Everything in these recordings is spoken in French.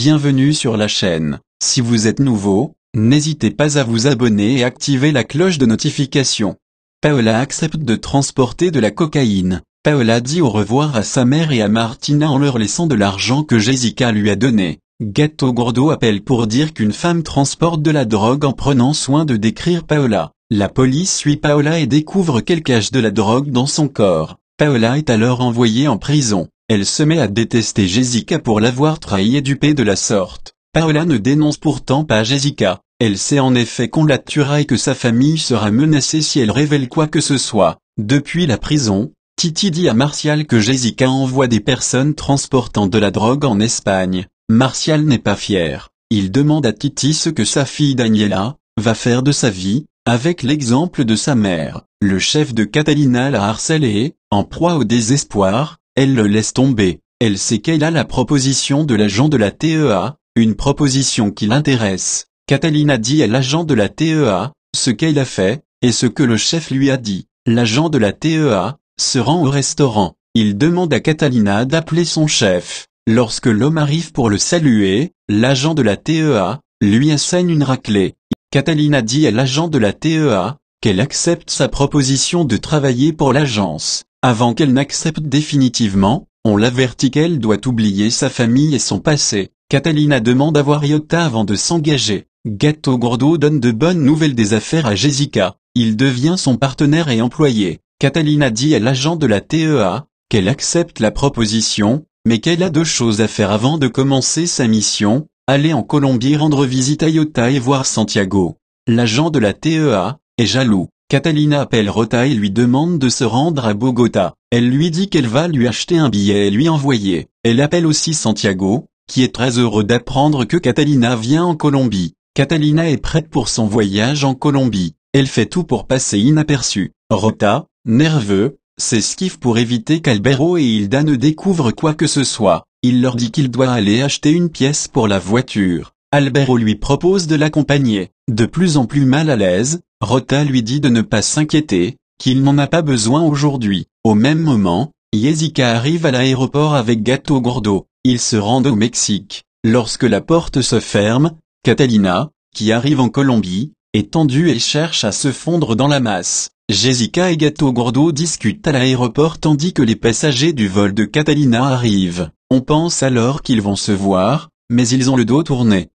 bienvenue sur la chaîne. Si vous êtes nouveau, n'hésitez pas à vous abonner et activer la cloche de notification. Paola accepte de transporter de la cocaïne. Paola dit au revoir à sa mère et à Martina en leur laissant de l'argent que Jessica lui a donné. Gattogordo appelle pour dire qu'une femme transporte de la drogue en prenant soin de décrire Paola. La police suit Paola et découvre qu'elle cache de la drogue dans son corps. Paola est alors envoyée en prison. Elle se met à détester Jessica pour l'avoir trahi et dupée de la sorte. Paola ne dénonce pourtant pas Jessica. Elle sait en effet qu'on la tuera et que sa famille sera menacée si elle révèle quoi que ce soit. Depuis la prison, Titi dit à Martial que Jessica envoie des personnes transportant de la drogue en Espagne. Martial n'est pas fier. Il demande à Titi ce que sa fille Daniela va faire de sa vie, avec l'exemple de sa mère. Le chef de Catalina l'a harcelée, en proie au désespoir, elle le laisse tomber. Elle sait qu'elle a la proposition de l'agent de la TEA, une proposition qui l'intéresse. Catalina dit à l'agent de la TEA ce qu'elle a fait, et ce que le chef lui a dit. L'agent de la TEA se rend au restaurant. Il demande à Catalina d'appeler son chef. Lorsque l'homme arrive pour le saluer, l'agent de la TEA lui assène une raclée. Catalina dit à l'agent de la TEA qu'elle accepte sa proposition de travailler pour l'agence. Avant qu'elle n'accepte définitivement, on l'avertit qu'elle doit oublier sa famille et son passé. Catalina demande à voir Iota avant de s'engager. Gattogordo donne de bonnes nouvelles des affaires à Jessica. Il devient son partenaire et employé. Catalina dit à l'agent de la TEA qu'elle accepte la proposition, mais qu'elle a deux choses à faire avant de commencer sa mission, aller en Colombie rendre visite à Iota et voir Santiago. L'agent de la TEA est jaloux. Catalina appelle Rota et lui demande de se rendre à Bogota. Elle lui dit qu'elle va lui acheter un billet et lui envoyer. Elle appelle aussi Santiago, qui est très heureux d'apprendre que Catalina vient en Colombie. Catalina est prête pour son voyage en Colombie. Elle fait tout pour passer inaperçue. Rota, nerveux, s'esquive pour éviter qu'Albero et Hilda ne découvrent quoi que ce soit. Il leur dit qu'il doit aller acheter une pièce pour la voiture. Alberto lui propose de l'accompagner. De plus en plus mal à l'aise, Rota lui dit de ne pas s'inquiéter, qu'il n'en a pas besoin aujourd'hui. Au même moment, Jessica arrive à l'aéroport avec Gattogordo. Ils se rendent au Mexique. Lorsque la porte se ferme, Catalina, qui arrive en Colombie, est tendue et cherche à se fondre dans la masse. Jessica et Gattogordo discutent à l'aéroport tandis que les passagers du vol de Catalina arrivent. On pense alors qu'ils vont se voir, mais ils ont le dos tourné.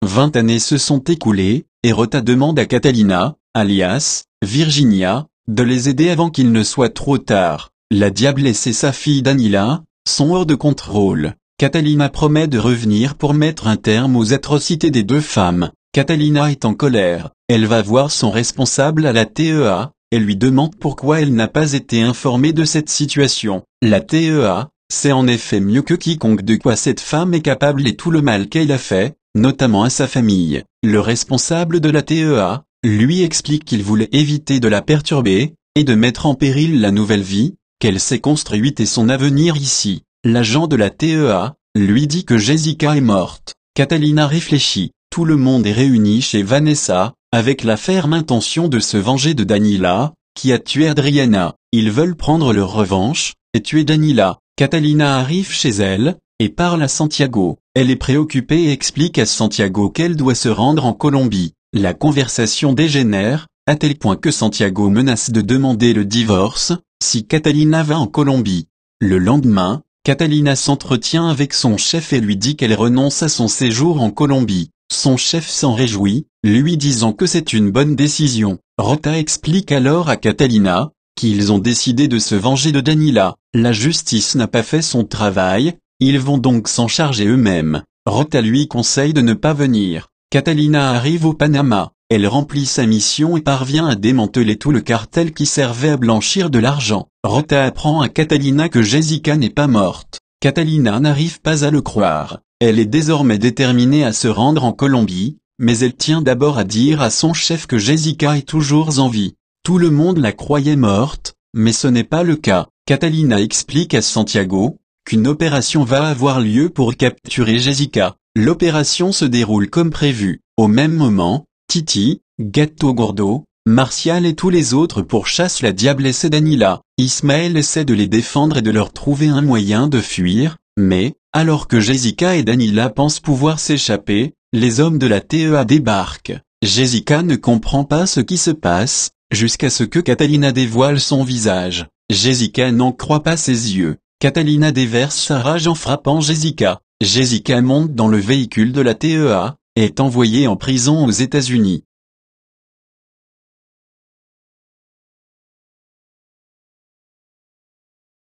20 années se sont écoulées, et Rota demande à Catalina, alias Virginia, de les aider avant qu'il ne soit trop tard. La diablesse et sa fille Daniela sont hors de contrôle. Catalina promet de revenir pour mettre un terme aux atrocités des deux femmes. Catalina est en colère. Elle va voir son responsable à la TEA, et lui demande pourquoi elle n'a pas été informée de cette situation. La TEA sait en effet mieux que quiconque de quoi cette femme est capable et tout le mal qu'elle a fait, notamment à sa famille. Le responsable de la TEA lui explique qu'il voulait éviter de la perturber, et de mettre en péril la nouvelle vie qu'elle s'est construite et son avenir ici. L'agent de la TEA lui dit que Jessica est morte. Catalina réfléchit. Tout le monde est réuni chez Vanessa, avec la ferme intention de se venger de Daniela, qui a tué Adriana. Ils veulent prendre leur revanche, et tuer Daniela. Catalina arrive chez elle, et parle à Santiago. Elle est préoccupée et explique à Santiago qu'elle doit se rendre en Colombie. La conversation dégénère, à tel point que Santiago menace de demander le divorce, si Catalina va en Colombie. Le lendemain, Catalina s'entretient avec son chef et lui dit qu'elle renonce à son séjour en Colombie. Son chef s'en réjouit, lui disant que c'est une bonne décision. Rota explique alors à Catalina qu'ils ont décidé de se venger de Daniela. La justice n'a pas fait son travail, ils vont donc s'en charger eux-mêmes. Rota lui conseille de ne pas venir. Catalina arrive au Panama. Elle remplit sa mission et parvient à démanteler tout le cartel qui servait à blanchir de l'argent. Rota apprend à Catalina que Jessica n'est pas morte. Catalina n'arrive pas à le croire. Elle est désormais déterminée à se rendre en Colombie, mais elle tient d'abord à dire à son chef que Jessica est toujours en vie. Tout le monde la croyait morte, mais ce n'est pas le cas. Catalina explique à Santiago qu'une opération va avoir lieu pour capturer Jessica. L'opération se déroule comme prévu. Au même moment, Titi, Gattogordo, Martial et tous les autres pourchassent la diablesse et Daniela. Ismaël essaie de les défendre et de leur trouver un moyen de fuir, mais, Alors que Jessica et Daniela pensent pouvoir s'échapper, les hommes de la TEA débarquent. Jessica ne comprend pas ce qui se passe, jusqu'à ce que Catalina dévoile son visage. Jessica n'en croit pas ses yeux. Catalina déverse sa rage en frappant Jessica. Jessica monte dans le véhicule de la TEA, et est envoyée en prison aux États-Unis.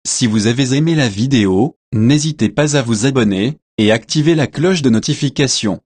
Si vous avez aimé la vidéo, n'hésitez pas à vous abonner, et activer la cloche de notification.